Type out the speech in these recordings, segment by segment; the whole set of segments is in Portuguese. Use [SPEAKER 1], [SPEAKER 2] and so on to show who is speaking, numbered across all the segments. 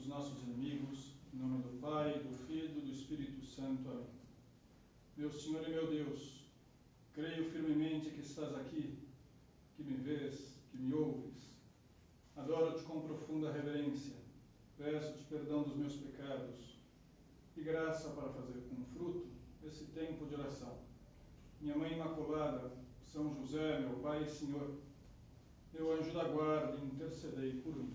[SPEAKER 1] nossos inimigos, em nome do Pai, do Filho e do Espírito Santo. Amém. Meu Senhor e meu Deus, creio firmemente que estás aqui, que me vês, que me ouves. Adoro-te com profunda reverência. Peço-te perdão dos meus pecados e graça para fazer com fruto esse tempo de oração. Minha Mãe Imaculada, São José, meu Pai e Senhor, meu anjo da guarda, intercedei por mim.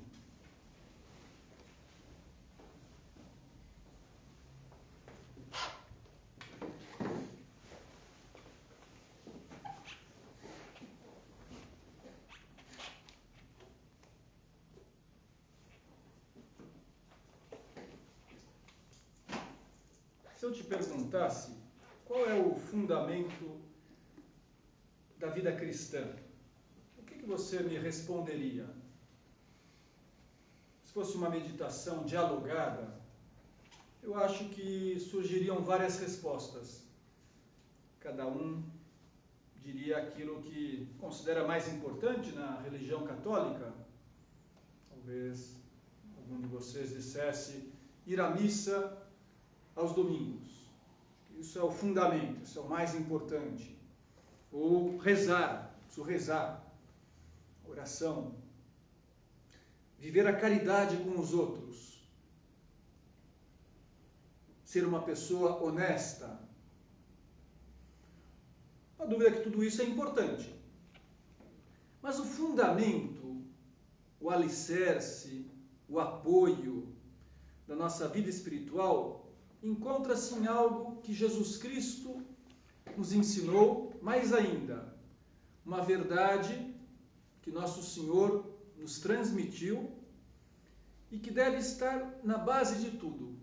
[SPEAKER 1] Se eu te perguntasse qual é o fundamento da vida cristã, o que você me responderia? Se fosse uma meditação dialogada, eu acho que surgiriam várias respostas. Cada um diria aquilo que considera mais importante na religião católica. Talvez algum de vocês dissesse ir à missa aos domingos. Isso é o fundamento, isso é o mais importante. Ou rezar, preciso rezar, oração. Viver a caridade com os outros. Ser uma pessoa honesta. Não há dúvida que tudo isso é importante. Mas o fundamento, o alicerce, o apoio da nossa vida espiritual encontra-se em algo que Jesus Cristo nos ensinou, mais ainda, uma verdade que Nosso Senhor nos transmitiu e que deve estar na base de tudo,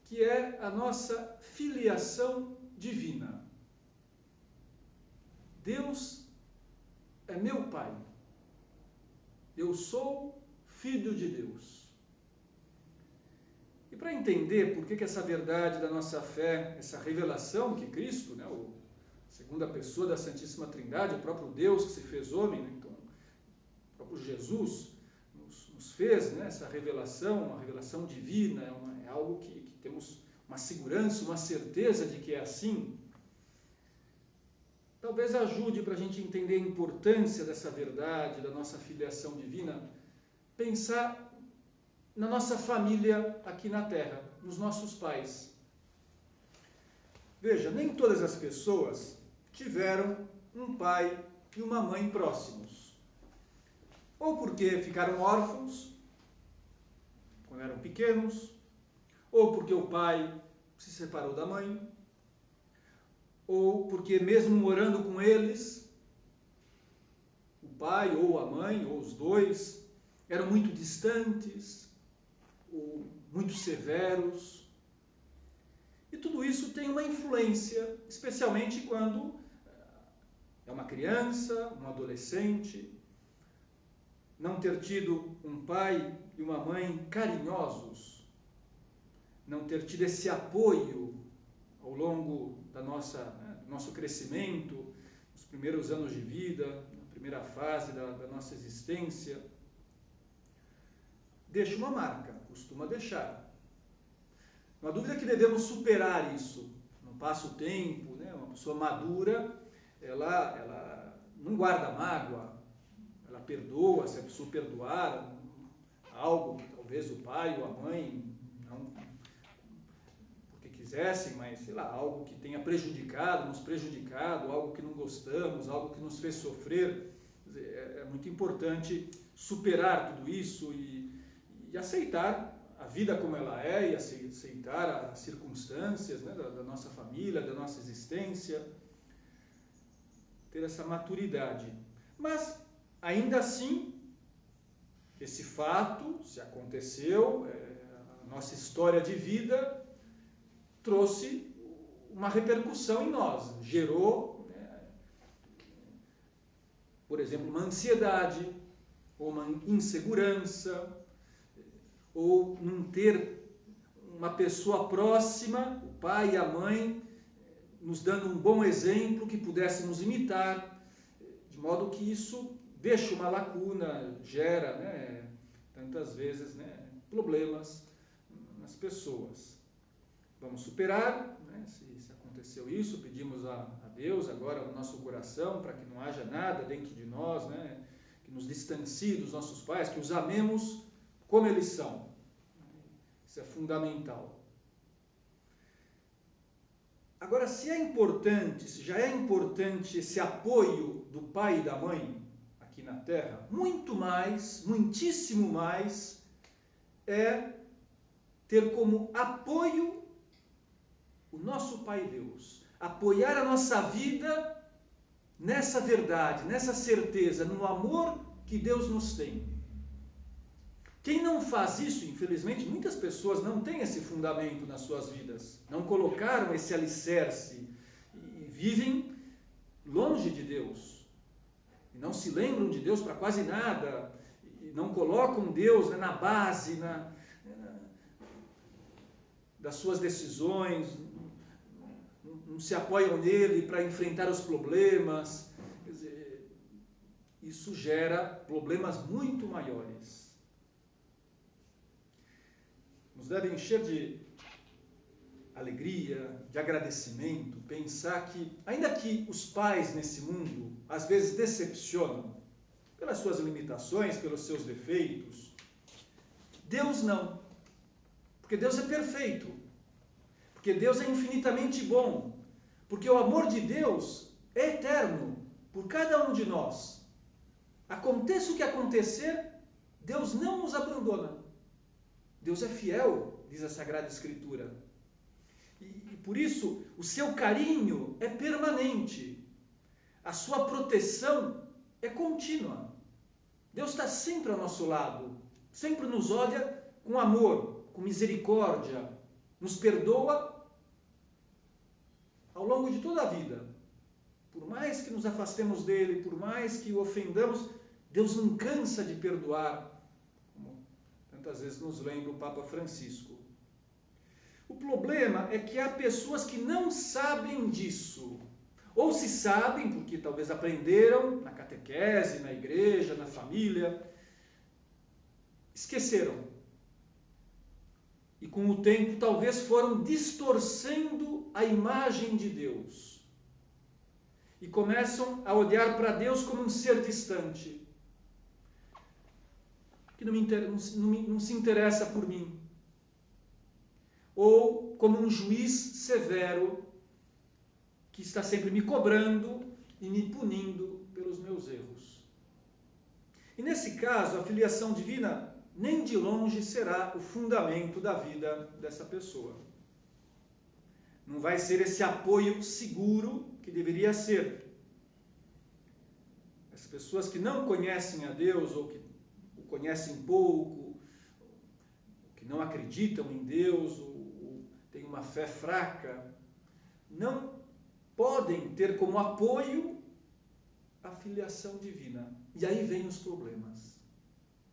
[SPEAKER 1] que é a nossa filiação divina. Deus é meu Pai. Eu sou filho de Deus. E para entender por que essa verdade da nossa fé, essa revelação que Cristo, a segunda pessoa da Santíssima Trindade, o próprio Deus que se fez homem, então, o próprio Jesus nos fez, essa revelação, uma revelação divina, é algo que temos uma segurança, uma certeza de que é assim. Talvez ajude para a gente entender a importância dessa verdade, da nossa filiação divina, pensar na nossa família aqui na Terra, nos nossos pais. Veja, nem todas as pessoas tiveram um pai e uma mãe próximos. Ou porque ficaram órfãos quando eram pequenos, ou porque o pai se separou da mãe, ou porque mesmo morando com eles, o pai ou a mãe, ou os dois, eram muito distantes, ou muito severos. E tudo isso tem uma influência, especialmente quando é uma criança, um adolescente, não ter tido um pai e uma mãe carinhosos, não ter tido esse apoio ao longo do nosso crescimento, nos primeiros anos de vida, na primeira fase da nossa existência, deixa uma marca, costuma deixar. Não há dúvida que devemos superar isso. Não passa o tempo, uma pessoa madura, ela não guarda mágoa, ela perdoa, se a pessoa perdoar algo que talvez o pai ou a mãe não porque quisessem, mas sei lá, algo que tenha nos prejudicado, algo que não gostamos, algo que nos fez sofrer. É muito importante superar tudo isso e aceitar a vida como ela é e aceitar as circunstâncias da nossa família, da nossa existência, ter essa maturidade. Mas, ainda assim, esse fato, se aconteceu, a nossa história de vida trouxe uma repercussão em nós, gerou, por exemplo, uma ansiedade, ou uma insegurança, ou não ter uma pessoa próxima, o pai e a mãe, nos dando um bom exemplo que pudéssemos imitar, de modo que isso deixa uma lacuna, gera, tantas vezes, problemas nas pessoas. Vamos superar, né? Se aconteceu isso, pedimos a Deus agora no nosso coração para que não haja nada dentro de nós, né? Que nos distancie dos nossos pais, que os amemos como eles são. Isso é fundamental. Agora, se já é importante esse apoio do pai e da mãe aqui na Terra, muito mais, muitíssimo mais, é ter como apoio o nosso Pai Deus. Apoiar a nossa vida nessa verdade, nessa certeza, no amor que Deus nos tem. Quem não faz isso, infelizmente, muitas pessoas não têm esse fundamento nas suas vidas, não colocaram esse alicerce e vivem longe de Deus. E não se lembram de Deus para quase nada, e não colocam Deus, né, na base das suas decisões, não se apoiam nele para enfrentar os problemas. Quer dizer, isso gera problemas muito maiores. Nos deve encher de alegria, de agradecimento, pensar que, ainda que os pais nesse mundo às vezes decepcionam pelas suas limitações, pelos seus defeitos, Deus não. Porque Deus é perfeito. Porque Deus é infinitamente bom. Porque o amor de Deus é eterno por cada um de nós. Aconteça o que acontecer, Deus não nos abandona. Deus é fiel, diz a Sagrada Escritura. E por isso, o seu carinho é permanente. A sua proteção é contínua. Deus está sempre ao nosso lado. Sempre nos olha com amor, com misericórdia. Nos perdoa ao longo de toda a vida. Por mais que nos afastemos dele, por mais que o ofendamos, Deus não cansa de perdoar, como tantas vezes nos lembra o Papa Francisco. O problema é que há pessoas que não sabem disso. Ou se sabem, porque talvez aprenderam na catequese, na igreja, na família, esqueceram. E com o tempo talvez foram distorcendo a imagem de Deus. E começam a olhar para Deus como um ser distante, que não se interessa por mim. Ou como um juiz severo, que está sempre me cobrando e me punindo pelos meus erros. E nesse caso, a filiação divina nem de longe será o fundamento da vida dessa pessoa. Não vai ser esse apoio seguro que deveria ser. As pessoas que não conhecem a Deus, ou que o conhecem pouco, que não acreditam em Deus, ou têm uma fé fraca, não podem ter como apoio a filiação divina. E aí vem os problemas.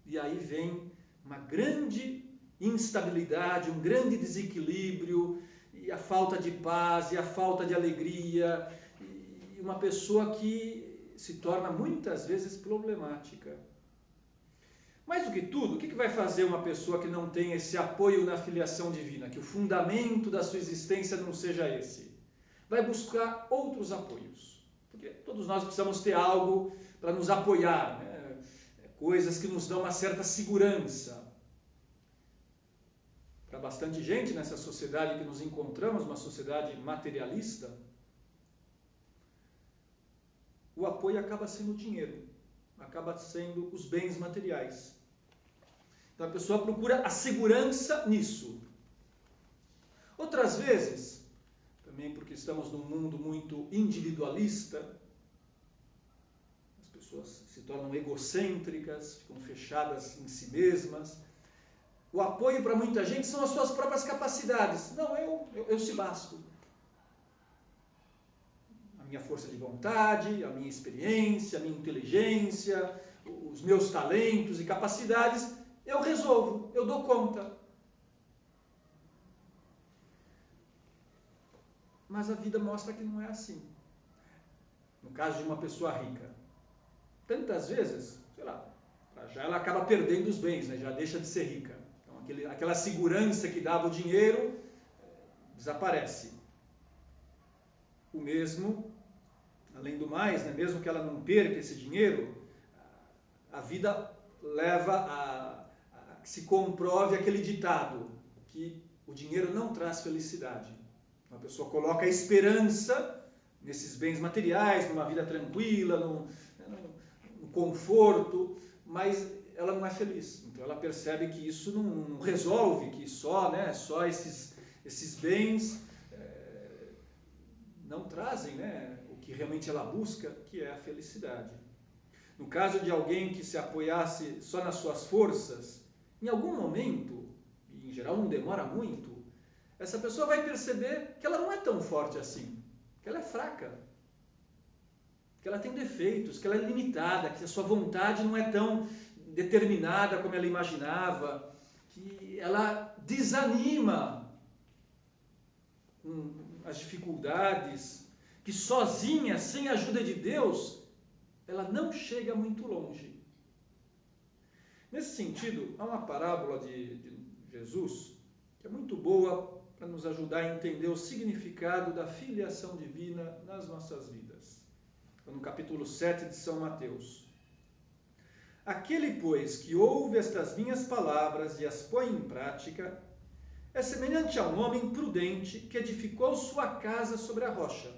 [SPEAKER 1] E aí vem uma grande instabilidade, um grande desequilíbrio, e a falta de paz, e a falta de alegria, e uma pessoa que se torna muitas vezes problemática. Mais do que tudo, o que vai fazer uma pessoa que não tem esse apoio na filiação divina, que o fundamento da sua existência não seja esse? Vai buscar outros apoios. Porque todos nós precisamos ter algo para nos apoiar, né? Coisas que nos dão uma certa segurança. Para bastante gente nessa sociedade que nos encontramos, uma sociedade materialista, o apoio acaba sendo o dinheiro, acaba sendo os bens materiais. Então a pessoa procura a segurança nisso. Outras vezes, também porque estamos num mundo muito individualista, as pessoas se tornam egocêntricas, ficam fechadas em si mesmas. O apoio para muita gente são as suas próprias capacidades. Não, eu se basto. A minha força de vontade, a minha experiência, a minha inteligência, os meus talentos e capacidades, eu resolvo, eu dou conta. Mas a vida mostra que não é assim. No caso de uma pessoa rica, tantas vezes, sei lá, já ela acaba perdendo os bens, né? Já deixa de ser rica. Então aquela segurança que dava o dinheiro, desaparece. O mesmo, além do mais, né, mesmo que ela não perca esse dinheiro, a vida leva a que se comprove aquele ditado, que o dinheiro não traz felicidade. Uma pessoa coloca a esperança nesses bens materiais, numa vida tranquila, no conforto, mas ela não é feliz. Então ela percebe que isso não resolve, que só esses bens não trazem, né, o que realmente ela busca, que é a felicidade. No caso de alguém que se apoiasse só nas suas forças, em algum momento, e em geral não demora muito, essa pessoa vai perceber que ela não é tão forte assim, que ela é fraca, que ela tem defeitos, que ela é limitada, que a sua vontade não é tão determinada como ela imaginava, que ela desanima com as dificuldades, que sozinha, sem a ajuda de Deus, ela não chega muito longe. Nesse sentido, há uma parábola de Jesus que é muito boa para nos ajudar a entender o significado da filiação divina nas nossas vidas. No capítulo 7 de São Mateus. Aquele, pois, que ouve estas minhas palavras e as põe em prática, é semelhante a um homem prudente que edificou sua casa sobre a rocha.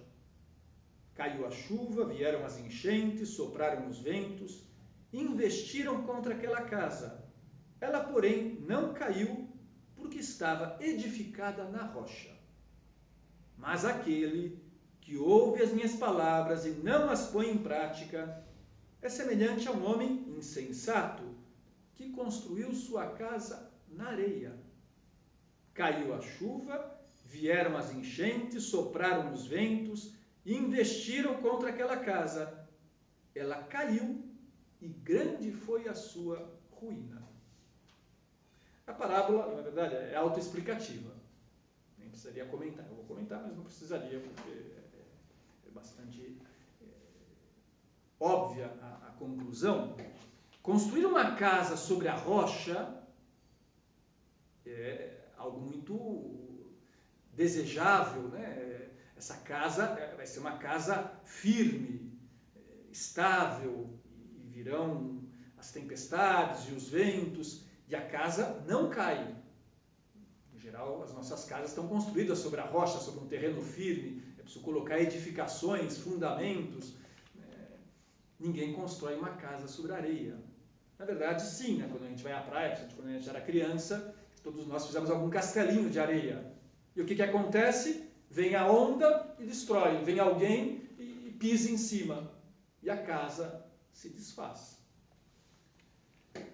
[SPEAKER 1] Caiu a chuva, vieram as enchentes, sopraram os ventos, e investiram contra aquela casa. Ela, porém, não caiu, porque estava edificada na rocha. Mas aquele que ouve as minhas palavras e não as põe em prática, é semelhante a um homem insensato que construiu sua casa na areia. Caiu a chuva, vieram as enchentes, sopraram os ventos e investiram contra aquela casa. Ela caiu e grande foi a sua ruína. A parábola, na verdade, é autoexplicativa. Nem precisaria comentar. Eu vou comentar, mas não precisaria, porque é bastante óbvia a conclusão. Construir uma casa sobre a rocha é algo muito desejável, né? Essa casa vai ser uma casa firme, estável, e virão as tempestades e os ventos, e a casa não cai. Em geral, as nossas casas estão construídas sobre a rocha, sobre um terreno firme, é preciso colocar edificações, fundamentos. Ninguém constrói uma casa sobre areia. Na verdade, sim, né? Quando a gente vai à praia, quando a gente era criança, todos nós fizemos algum castelinho de areia. E o que acontece? Vem a onda e destrói. Vem alguém e pisa em cima. E a casa se desfaz.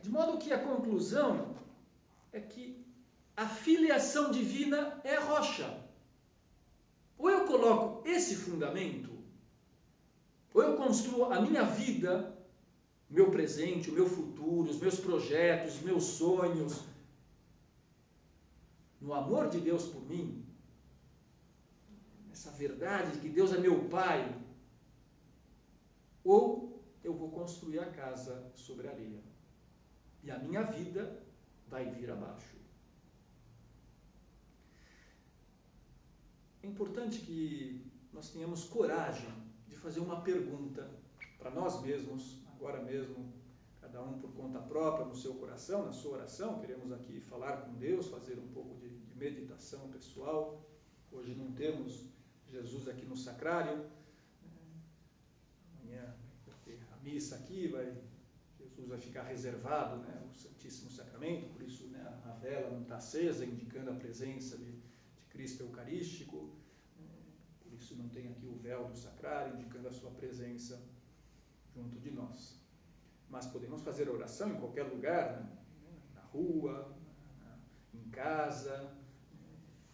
[SPEAKER 1] De modo que a conclusão é que a filiação divina é a rocha. Ou eu coloco esse fundamento, ou eu construo a minha vida, o meu presente, o meu futuro, os meus projetos, os meus sonhos, no amor de Deus por mim, nessa verdade de que Deus é meu Pai, ou eu vou construir a casa sobre a areia. E a minha vida vai vir abaixo. É importante que nós tenhamos coragem de fazer uma pergunta para nós mesmos, agora mesmo, cada um por conta própria, no seu coração, na sua oração. Queremos aqui falar com Deus, fazer um pouco de meditação pessoal. Hoje não temos Jesus aqui no sacrário. Amanhã vai ter a missa aqui, Jesus vai ficar reservado, né, o Santíssimo Sacramento, por isso, né, a vela não está acesa, indicando a presença de Cristo Eucarístico. Por isso não tem aqui o véu do sacrário, indicando a sua presença junto de nós. Mas podemos fazer oração em qualquer lugar, né? Na rua, em casa.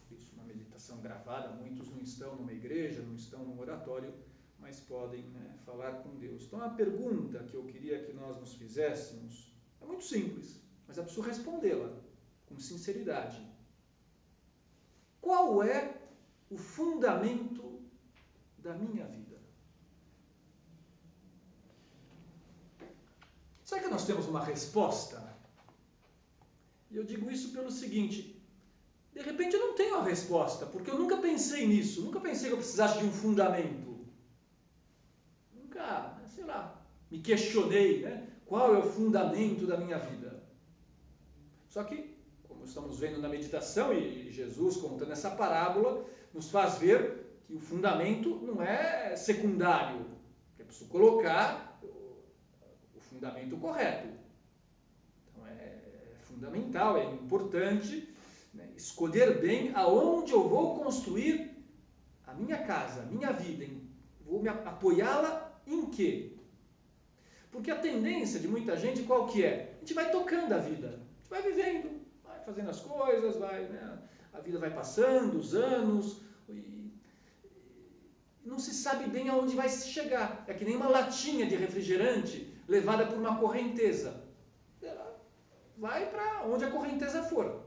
[SPEAKER 1] Por isso uma meditação gravada. Muitos não estão numa igreja, não estão num oratório, mas podem, né, falar com Deus. Então a pergunta que eu queria que nós nos fizéssemos é muito simples, mas é preciso respondê-la com sinceridade. Qual é o fundamento da minha vida? Será que nós temos uma resposta? E eu digo isso pelo seguinte: de repente eu não tenho a resposta, porque eu nunca pensei nisso, nunca pensei que eu precisasse de um fundamento. Nunca, sei lá, me questionei, né? Qual é o fundamento da minha vida? Só que, como estamos vendo na meditação, e Jesus contando essa parábola, nos faz ver que o fundamento não é secundário. É preciso colocar o fundamento correto. Então é fundamental, é importante, né, escolher bem aonde eu vou construir a minha casa, a minha vida. Vou me apoiá-la em quê? Porque a tendência de muita gente qual que é? A gente vai tocando a vida, a gente vai vivendo, vai fazendo as coisas, né, a vida vai passando, os anos, e não se sabe bem aonde vai chegar. É que nem uma latinha de refrigerante levada por uma correnteza. Ela vai para onde a correnteza for,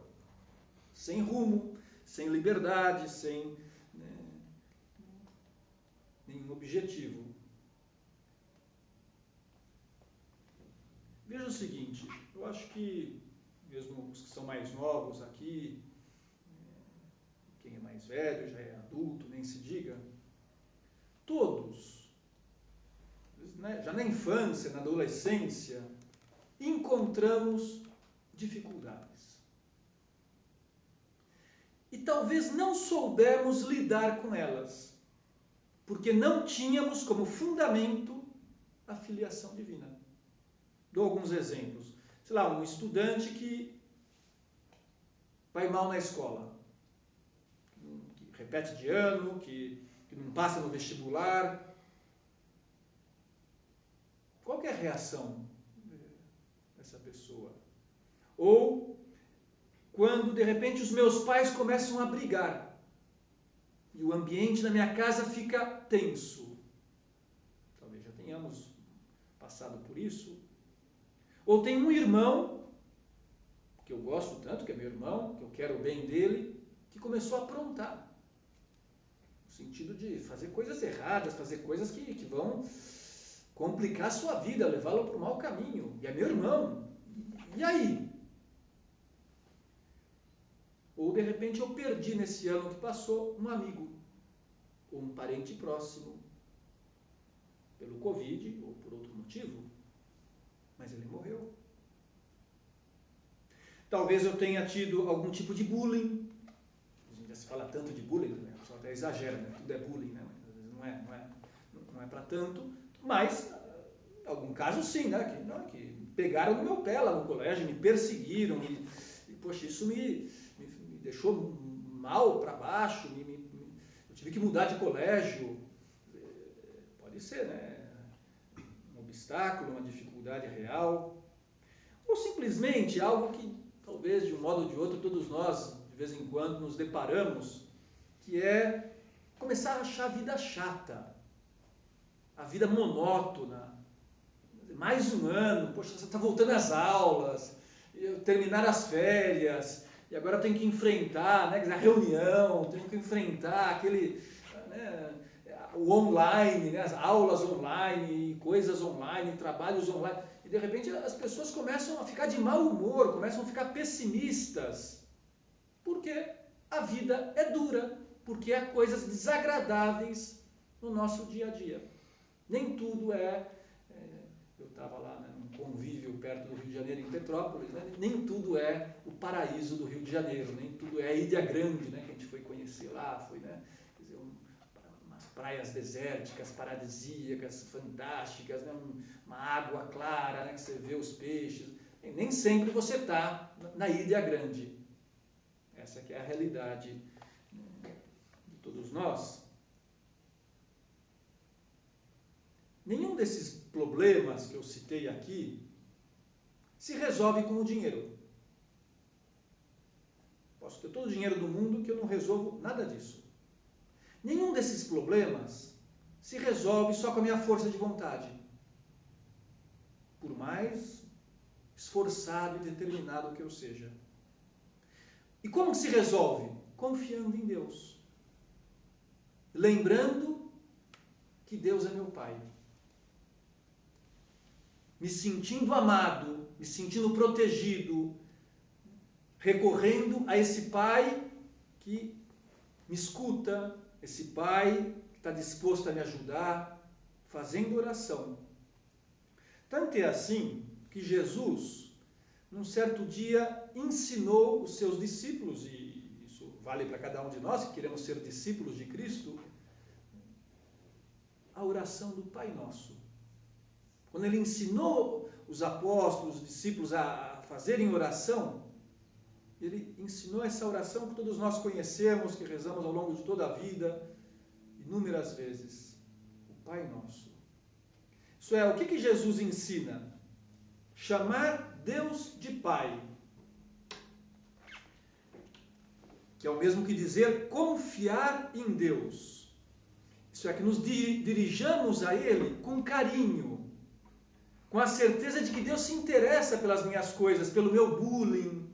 [SPEAKER 1] sem rumo, sem liberdade, sem, né, nenhum objetivo. Veja o seguinte, eu acho que, mesmo os que são mais novos aqui, quem é mais velho, já é adulto, nem se diga, todos, né, já na infância, na adolescência, encontramos dificuldades. E talvez não soubemos lidar com elas, porque não tínhamos como fundamento a filiação divina. Dou alguns exemplos. Sei lá, um estudante que vai mal na escola, que repete de ano, que não passa no vestibular. Qual que é a reação dessa pessoa? Ou quando, de repente, os meus pais começam a brigar e o ambiente da minha casa fica tenso. Talvez já tenhamos passado por isso. Ou tem um irmão, que eu gosto tanto, que é meu irmão, que eu quero o bem dele, que começou a aprontar. No sentido de fazer coisas erradas, fazer coisas que vão complicar a sua vida, levá-lo para o mau caminho. E é meu irmão. E aí? Ou de repente eu perdi nesse ano que passou um amigo, ou um parente próximo, pelo Covid ou por outro motivo, mas ele morreu. Talvez eu tenha tido algum tipo de bullying. A gente já se fala tanto de bullying, né? O pessoal até exagera, né? Tudo é bullying, né? Mas às vezes não é para tanto. Mas, em algum caso sim, né? Que pegaram no meu pé lá no colégio, me perseguiram, e poxa, isso me deixou mal para baixo, eu tive que mudar de colégio. Pode ser, né? Um obstáculo, uma dificuldade real. Ou simplesmente algo que talvez de um modo ou de outro todos nós de vez em quando nos deparamos, que é começar a achar a vida chata, a vida monótona. Mais um ano, poxa, você está voltando às aulas, terminar as férias, e agora eu tenho que enfrentar, né, a reunião, tenho que enfrentar aquele, né, o online, né, as aulas online, coisas online, trabalhos online. E de repente as pessoas começam a ficar de mau humor, começam a ficar pessimistas. Porque a vida é dura, porque há coisas desagradáveis no nosso dia a dia. Nem tudo eu estava lá, né, num convívio perto do Rio de Janeiro, em Petrópolis, né, nem tudo é o paraíso do Rio de Janeiro, nem tudo é a Ilha Grande, né, que a gente foi conhecer lá, foi, né, quer dizer, umas praias desérticas, paradisíacas, fantásticas, né, uma água clara, né, que você vê os peixes. E nem sempre você está na Ilha Grande. Essa que é a realidade, né, de todos nós. Nenhum desses problemas que eu citei aqui se resolve com o dinheiro. Posso ter todo o dinheiro do mundo que eu não resolvo nada disso. Nenhum desses problemas se resolve só com a minha força de vontade. Por mais esforçado e determinado que eu seja. E como se resolve? Confiando em Deus. Lembrando que Deus é meu Pai. Me sentindo amado, me sentindo protegido, recorrendo a esse Pai que me escuta, esse Pai que está disposto a me ajudar, fazendo oração. Tanto é assim que Jesus, num certo dia, ensinou os seus discípulos, e isso vale para cada um de nós que queremos ser discípulos de Cristo, a oração do Pai Nosso. Quando ele ensinou os apóstolos, os discípulos a fazerem oração, ele ensinou essa oração que todos nós conhecemos, que rezamos ao longo de toda a vida, inúmeras vezes. O Pai Nosso. Isso é, o que Jesus ensina? Chamar Deus de Pai. Que é o mesmo que dizer confiar em Deus. Isso é, que nos dirijamos a Ele com carinho, com a certeza de que Deus se interessa pelas minhas coisas, pelo meu bullying,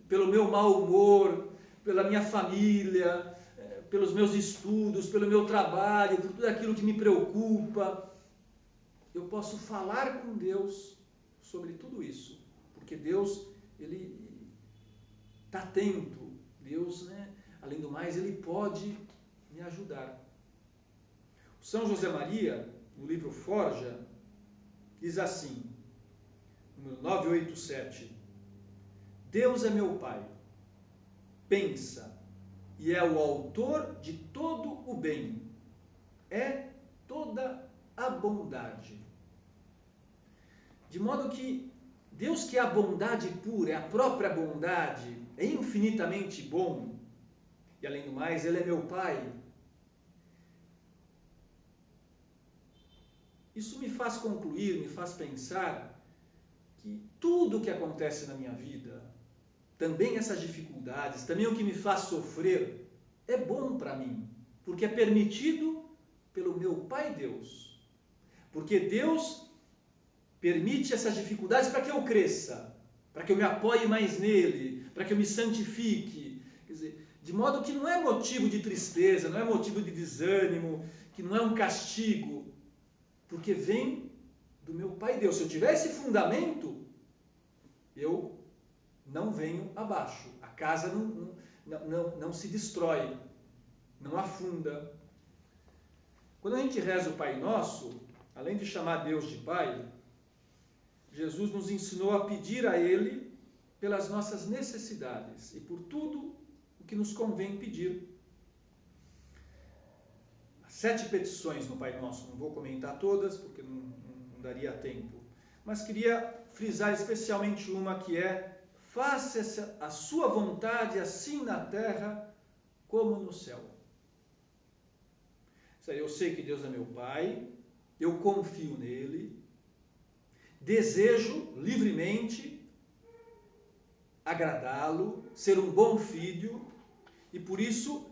[SPEAKER 1] pelo meu mau humor, pela minha família, pelos meus estudos, pelo meu trabalho, por tudo aquilo que me preocupa. Eu posso falar com Deus sobre tudo isso, porque Deus, Ele está atento. Deus, além do mais, Ele pode me ajudar. O São José Maria, no livro Forja, diz assim, número 987, Deus é meu Pai, pensa, e é o autor de todo o bem, é toda a bondade. De modo que Deus, que é a bondade pura, é a própria bondade, é infinitamente bom, e além do mais, Ele é meu Pai. Isso me faz concluir, me faz pensar que tudo o que acontece na minha vida, também essas dificuldades, também o que me faz sofrer, é bom para mim, porque é permitido pelo meu Pai Deus. Porque Deus permite essas dificuldades para que eu cresça, para que eu me apoie mais nele, para que eu me santifique. Quer dizer, de modo que não é motivo de tristeza, não é motivo de desânimo, que não é um castigo, porque vem do meu Pai Deus. Se eu tiver esse fundamento, eu não venho abaixo. A casa não se destrói, não afunda. Quando a gente reza o Pai Nosso, além de chamar Deus de Pai, Jesus nos ensinou a pedir a Ele pelas nossas necessidades e por tudo o que nos convém pedir. 7 petições no Pai Nosso, não vou comentar todas porque não daria tempo, mas queria frisar especialmente uma que é: faça a sua vontade assim na terra como no céu. Eu sei que Deus é meu Pai, eu confio nele, desejo livremente agradá-lo, ser um bom filho, e por isso,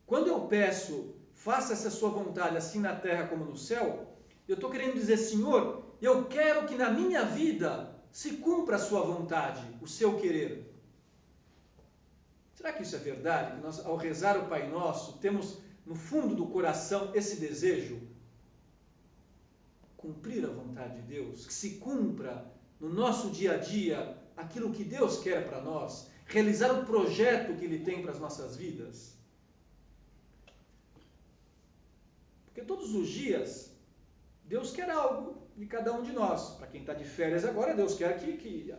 [SPEAKER 1] quando eu peço, faça essa sua vontade assim na terra como no céu, eu estou querendo dizer: Senhor, eu quero que na minha vida se cumpra a sua vontade, o seu querer. Será que isso é verdade? Que nós, ao rezar o Pai Nosso, temos no fundo do coração esse desejo? Cumprir a vontade de Deus, que se cumpra no nosso dia a dia aquilo que Deus quer para nós, realizar o projeto que Ele tem para as nossas vidas. Porque todos os dias, Deus quer algo de cada um de nós. Para quem está de férias agora, Deus quer que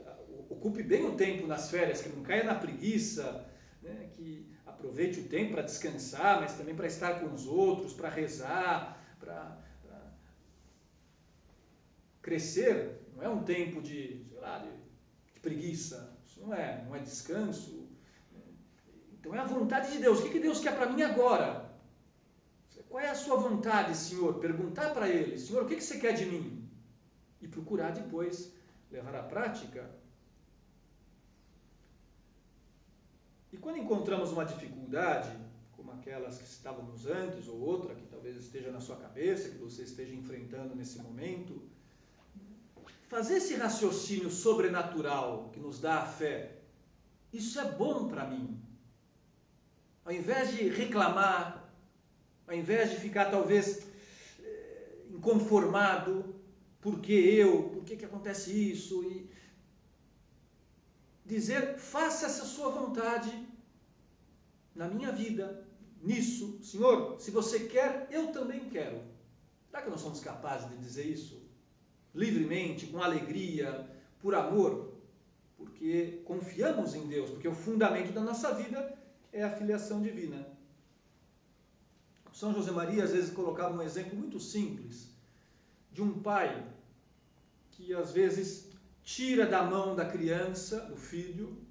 [SPEAKER 1] ocupe bem o tempo nas férias, que não caia na preguiça, que aproveite o tempo para descansar, mas também para estar com os outros, para rezar, para crescer. Não é um tempo de preguiça, isso não é descanso. Então é a vontade de Deus. O que Deus quer para mim agora? Qual é a sua vontade, Senhor? Perguntar para Ele: Senhor, o que você quer de mim? E procurar depois levar à prática. E quando encontramos uma dificuldade, como aquelas que estávamos antes, ou outra que talvez esteja na sua cabeça, que você esteja enfrentando nesse momento, fazer esse raciocínio sobrenatural que nos dá a fé, isso é bom para mim. Ao invés de reclamar, ao invés de ficar talvez inconformado, por que acontece isso? dizer, faça essa sua vontade na minha vida, nisso. Senhor, se você quer, eu também quero. Será que nós somos capazes de dizer isso? Livremente, com alegria, por amor? Porque confiamos em Deus, porque o fundamento da nossa vida é a filiação divina. São José Maria às vezes colocava um exemplo muito simples de um pai que às vezes tira da mão da criança, do filho,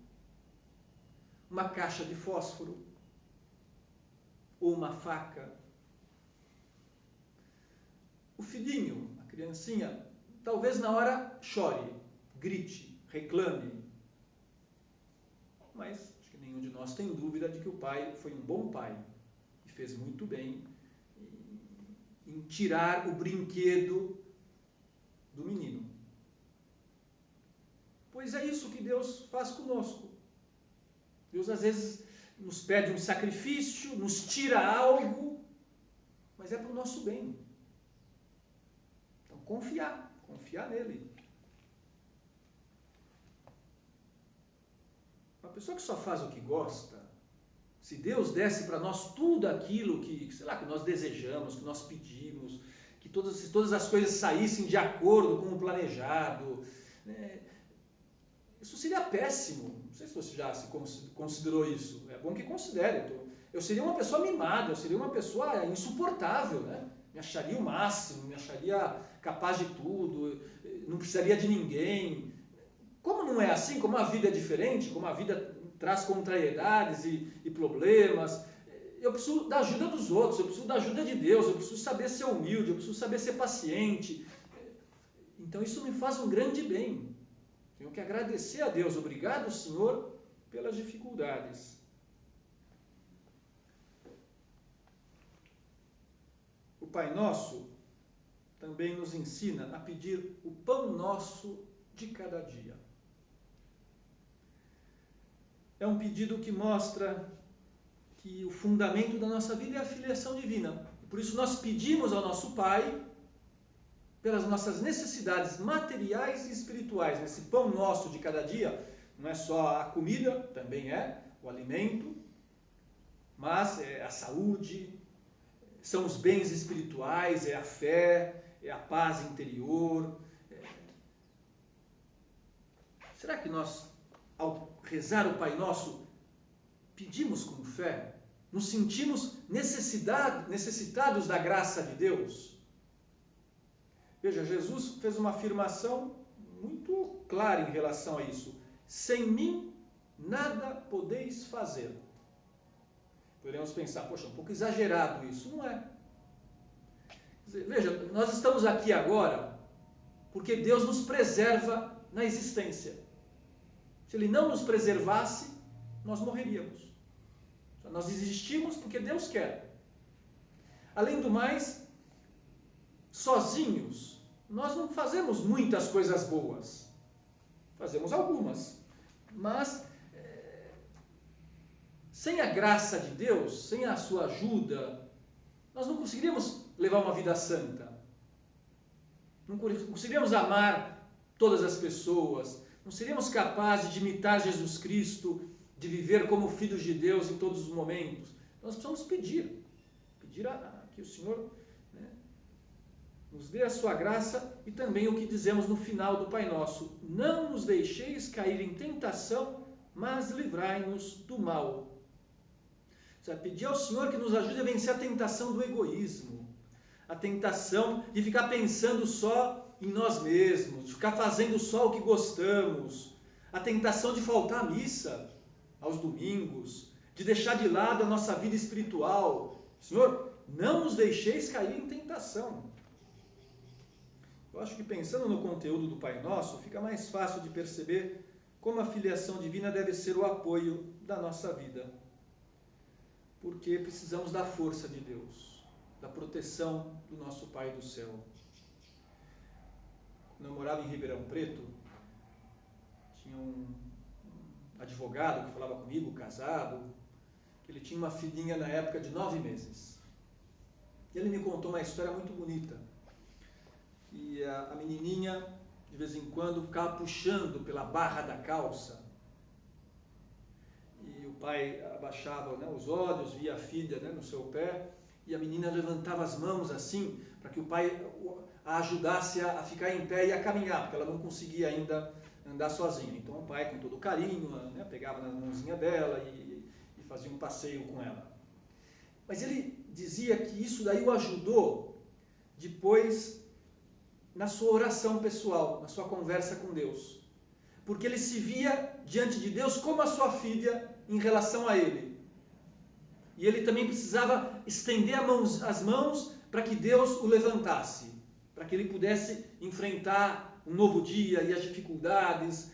[SPEAKER 1] uma caixa de fósforo ou uma faca. O filhinho, a criancinha, talvez na hora chore, grite, reclame. Mas acho que nenhum de nós tem dúvida de que o pai foi um bom pai e fez muito bem em tirar o brinquedo do menino. Pois é isso que Deus faz conosco. Deus às vezes nos pede um sacrifício, nos tira algo, mas é para o nosso bem. Então confiar nele. Uma pessoa que só faz o que gosta, se Deus desse para nós tudo aquilo que nós desejamos, que nós pedimos, que todas as coisas saíssem de acordo com o planejado, né? Isso seria péssimo. Não sei se você já se considerou isso. É bom que considere. Eu seria uma pessoa mimada, eu seria uma pessoa insuportável, né? Me acharia o máximo, me acharia capaz de tudo, não precisaria de ninguém. Como não é assim, como a vida é diferente, como a vida traz contrariedades e problemas, eu preciso da ajuda dos outros, eu preciso da ajuda de Deus, eu preciso saber ser humilde, eu preciso saber ser paciente. Então isso me faz um grande bem. Tenho que agradecer a Deus. Obrigado, Senhor, pelas dificuldades. O Pai Nosso também nos ensina a pedir o pão nosso de cada dia. É um pedido que mostra que o fundamento da nossa vida é a filiação divina. Por isso nós pedimos ao nosso Pai pelas nossas necessidades materiais e espirituais. Nesse pão nosso de cada dia, não é só a comida, também é o alimento, mas é a saúde, são os bens espirituais, é a fé, é a paz interior. Será que nós, ao rezar o Pai Nosso, pedimos com fé? Nos sentimos necessitados da graça de Deus? Veja, Jesus fez uma afirmação muito clara em relação a isso. Sem mim, nada podeis fazer. Poderíamos pensar, poxa, um pouco exagerado isso. Não é. Veja, nós estamos aqui agora porque Deus nos preserva na existência. Se Ele não nos preservasse, nós morreríamos. Nós existimos porque Deus quer. Além do mais, sozinhos, nós não fazemos muitas coisas boas. Fazemos algumas. Mas, sem a graça de Deus, sem a sua ajuda, nós não conseguiríamos levar uma vida santa. Não conseguiríamos amar todas as pessoas. Não seríamos capazes de imitar Jesus Cristo, de viver como filhos de Deus em todos os momentos. Nós precisamos pedir que o Senhor nos dê a sua graça e também o que dizemos no final do Pai Nosso. Não nos deixeis cair em tentação, mas livrai-nos do mal. Você vai pedir ao Senhor que nos ajude a vencer a tentação do egoísmo, a tentação de ficar pensando só em nós mesmos, de ficar fazendo só o que gostamos, a tentação de faltar à missa aos domingos, de deixar de lado a nossa vida espiritual. Senhor, não nos deixeis cair em tentação. Eu acho que pensando no conteúdo do Pai Nosso, fica mais fácil de perceber como a filiação divina deve ser o apoio da nossa vida. Porque precisamos da força de Deus, da proteção do nosso Pai do céu. Quando eu morava em Ribeirão Preto, tinha um advogado que falava comigo, casado, que ele tinha uma filhinha na época de 9 meses. E ele me contou uma história muito bonita. E a menininha, de vez em quando, ficava puxando pela barra da calça pai abaixava, né, os olhos, via a filha, né, no seu pé, e a menina levantava as mãos assim, para que o pai a ajudasse a ficar em pé e a caminhar, porque ela não conseguia ainda andar sozinha. Então o pai, com todo carinho, né, pegava na mãozinha dela e fazia um passeio com ela. Mas ele dizia que isso daí o ajudou depois na sua oração pessoal, na sua conversa com Deus. Porque ele se via diante de Deus como a sua filha em relação a ele. E ele também precisava estender as mãos para que Deus o levantasse, para que ele pudesse enfrentar um novo dia e as dificuldades,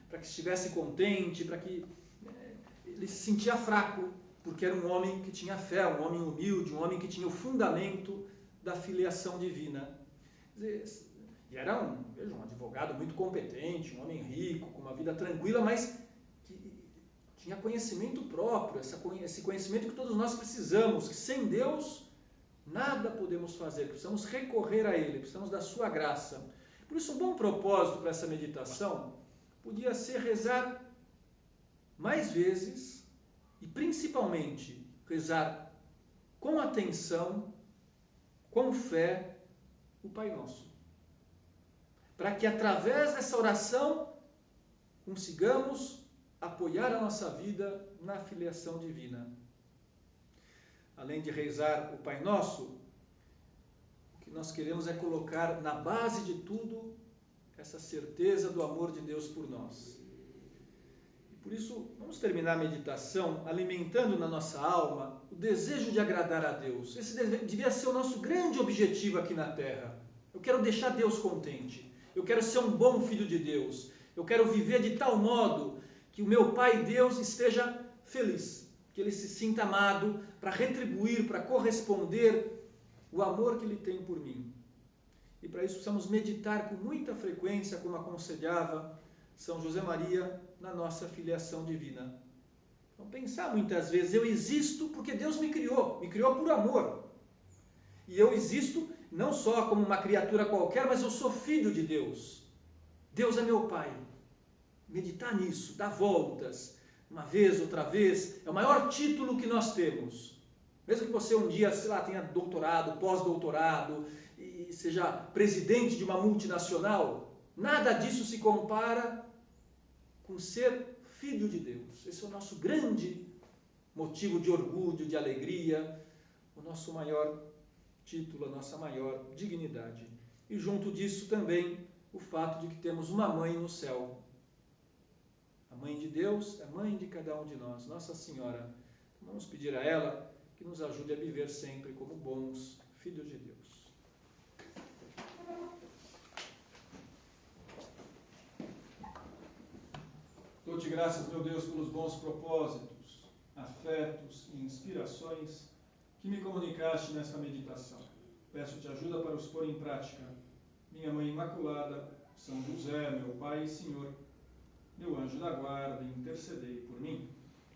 [SPEAKER 1] para que estivesse contente, para que ele se sentia fraco, porque era um homem que tinha fé, um homem humilde, um homem que tinha o fundamento da filiação divina. E era um advogado muito competente, um homem rico, com uma vida tranquila, mas que tinha conhecimento próprio, esse conhecimento que todos nós precisamos, que sem Deus nada podemos fazer, precisamos recorrer a Ele, precisamos da sua graça. Por isso, um bom propósito para essa meditação podia ser rezar mais vezes e principalmente rezar com atenção, com fé, o Pai Nosso. Para que através dessa oração consigamos apoiar a nossa vida na filiação divina. Além de rezar o Pai Nosso, o que nós queremos é colocar na base de tudo essa certeza do amor de Deus por nós. E por isso, vamos terminar a meditação alimentando na nossa alma o desejo de agradar a Deus. Esse devia ser o nosso grande objetivo aqui na Terra. Eu quero deixar Deus contente. Eu quero ser um bom filho de Deus. Eu quero viver de tal modo que o meu Pai Deus esteja feliz, que ele se sinta amado, para retribuir, para corresponder o amor que ele tem por mim. E para isso precisamos meditar com muita frequência, como aconselhava São José Maria, na nossa filiação divina. Então, pensar muitas vezes, eu existo porque Deus me criou por amor. E eu existo não só como uma criatura qualquer, mas eu sou filho de Deus. Deus é meu Pai. Meditar nisso, dar voltas, uma vez, outra vez, é o maior título que nós temos. Mesmo que você um dia, sei lá, tenha doutorado, pós-doutorado, e seja presidente de uma multinacional, nada disso se compara com ser filho de Deus. Esse é o nosso grande motivo de orgulho, de alegria, o nosso maior título, a nossa maior dignidade. E junto disso também o fato de que temos uma mãe no céu. A mãe de Deus é mãe de cada um de nós, Nossa Senhora. Vamos pedir a ela que nos ajude a viver sempre como bons filhos de Deus. Dou-te graças, meu Deus, pelos bons propósitos, afetos e inspirações que me comunicaste nesta meditação. Peço-te ajuda para os pôr em prática. Minha Mãe Imaculada, São José, meu Pai e Senhor, meu anjo da guarda, intercedei por mim.